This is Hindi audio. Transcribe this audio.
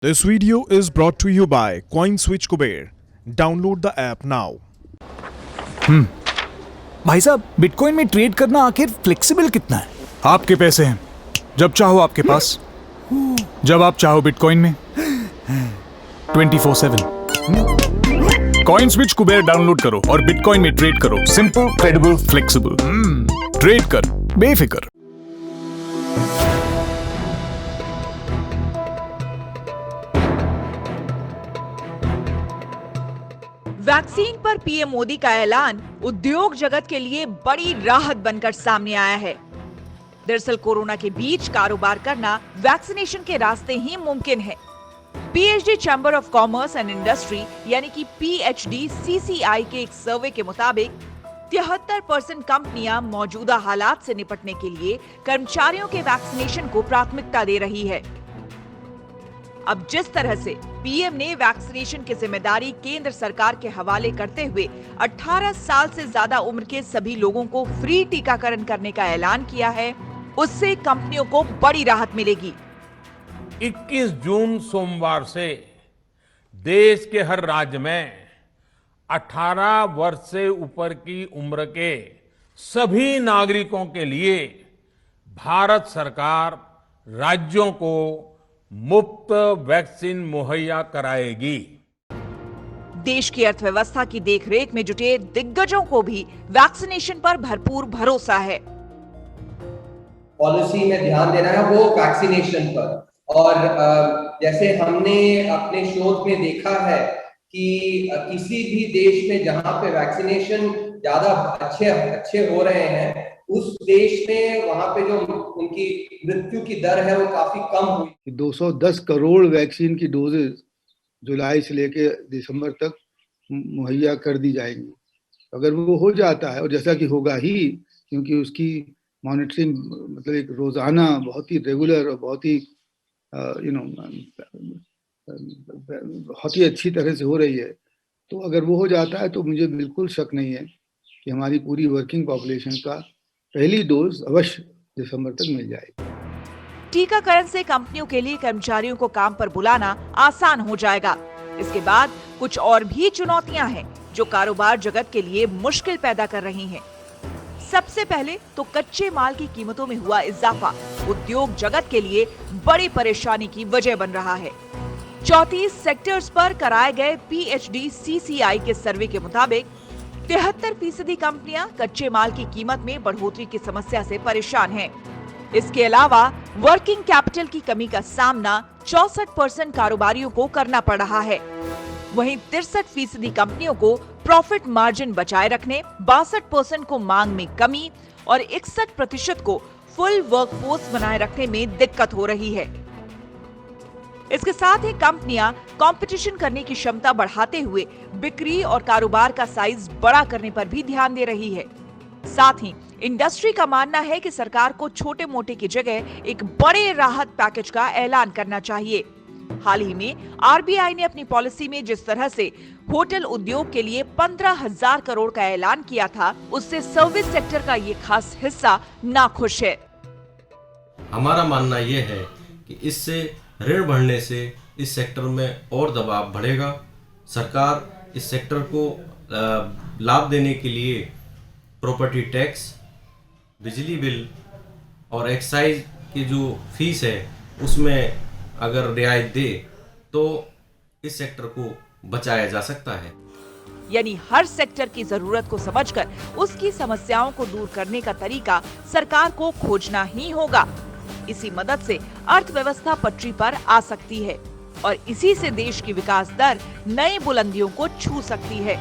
This video is brought to you by CoinSwitch Kuber. Download the app now. भाई साहब, बिटकॉइन में ट्रेड करना आखिर फ्लेक्सिबल कितना है? आपके पैसे हैं, जब चाहो आपके पास, जब आप चाहो बिटकॉइन में 24/7। कॉइनस्विच कुबेर डाउनलोड करो और बिटकॉइन में ट्रेड करो। Simple, credible, flexible. ट्रेड कर बेफिक्र। वैक्सीन पर पीएम मोदी का ऐलान उद्योग जगत के लिए बड़ी राहत बनकर सामने आया है। दरअसल कोरोना के बीच कारोबार करना वैक्सीनेशन के रास्ते ही मुमकिन है। PhD chamber of commerce and industry यानी कि पीएचडी सीसीआई के एक सर्वे के मुताबिक 73% कंपनियां मौजूदा हालात से निपटने के लिए कर्मचारियों के वैक्सीनेशन को प्राथमिकता दे रही है। अब जिस तरह से पीएम ने वैक्सीनेशन की जिम्मेदारी केंद्र सरकार के हवाले करते हुए 18 साल से ज्यादा उम्र के सभी लोगों को फ्री टीकाकरण करने का ऐलान किया है, उससे कंपनियों को बड़ी राहत मिलेगी। 21 जून सोमवार से देश के हर राज्य में 18 वर्ष से ऊपर की उम्र के सभी नागरिकों के लिए भारत सरकार राज्यों को मुफ्त वैक्सीन मुहैया कराएगी। देश की अर्थव्यवस्था की देखरेख में जुटे दिग्गजों को भी वैक्सीनेशन पर भरपूर भरोसा है। पॉलिसी में ध्यान देना है वो वैक्सीनेशन पर, और जैसे हमने अपने शोध में देखा है कि किसी भी देश में जहां पे वैक्सीनेशन ज्यादा अच्छे हो रहे हैं, उस देश में वहां पे जो उनकी मृत्यु की दर है वो काफी कम हुई। 210 करोड़ वैक्सीन की डोजेज जुलाई से लेके दिसंबर तक मुहैया कर दी जाएंगी। अगर वो हो जाता है, और जैसा कि होगा ही, क्योंकि उसकी मॉनिटरिंग मतलब एक रोजाना बहुत ही रेगुलर और बहुत ही बहुत ही अच्छी तरह से हो रही है, तो अगर वो हो जाता है तो मुझे बिल्कुल शक नहीं है कि हमारी पूरी वर्किंग पॉपुलेशन का पहली डोज अवश्य दिसंबर तक मिल जाएगी। टीकाकरण से कंपनियों के लिए कर्मचारियों को काम पर बुलाना आसान हो जाएगा। इसके बाद कुछ और भी चुनौतियां हैं जो कारोबार जगत के लिए मुश्किल पैदा कर रही हैं। सबसे पहले तो कच्चे माल की कीमतों में हुआ इजाफा उद्योग जगत के लिए बड़ी परेशानी की वजह बन रहा है। 34 सेक्टर्स पर कराए गए पीएचडी सीसीआई के सर्वे के मुताबिक 73% कंपनियां कच्चे माल की कीमत में बढ़ोतरी की समस्या से परेशान हैं। इसके अलावा वर्किंग कैपिटल की कमी का सामना 64% कारोबारियों को करना पड़ रहा है। वहीं 63% कंपनियों को प्रॉफिट मार्जिन बचाए रखने, 62% को मांग में कमी और 61% को फुल वर्कफोर्स बनाए रखने में दिक्कत हो रही है। इसके साथ ही कंपनियां कंपटीशन करने की क्षमता बढ़ाते हुए बिक्री और कारोबार का साइज बड़ा करने पर भी ध्यान दे रही है। साथ ही इंडस्ट्री का मानना है कि सरकार को छोटे मोटे की जगह एक बड़े राहत पैकेज का ऐलान करना चाहिए। हाल ही में आरबीआई ने अपनी पॉलिसी में जिस तरह से होटल उद्योग के लिए 15,000 करोड़ का ऐलान किया था, उससे सर्विस सेक्टर का ये खास हिस्सा नाखुश है। हमारा मानना यह है कि इससे ऋण बढ़ने से इस सेक्टर में और दबाव बढ़ेगा। सरकार इस सेक्टर को लाभ देने के लिए प्रॉपर्टी टैक्स, बिजली बिल और एक्साइज की जो फीस है उसमें अगर रियायत दे तो इस सेक्टर को बचाया जा सकता है। यानी हर सेक्टर की जरूरत को समझकर उसकी समस्याओं को दूर करने का तरीका सरकार को खोजना ही होगा। इसी मदद से अर्थव्यवस्था पटरी पर आ सकती है और इसी से देश की विकास दर नई बुलंदियों को छू सकती है।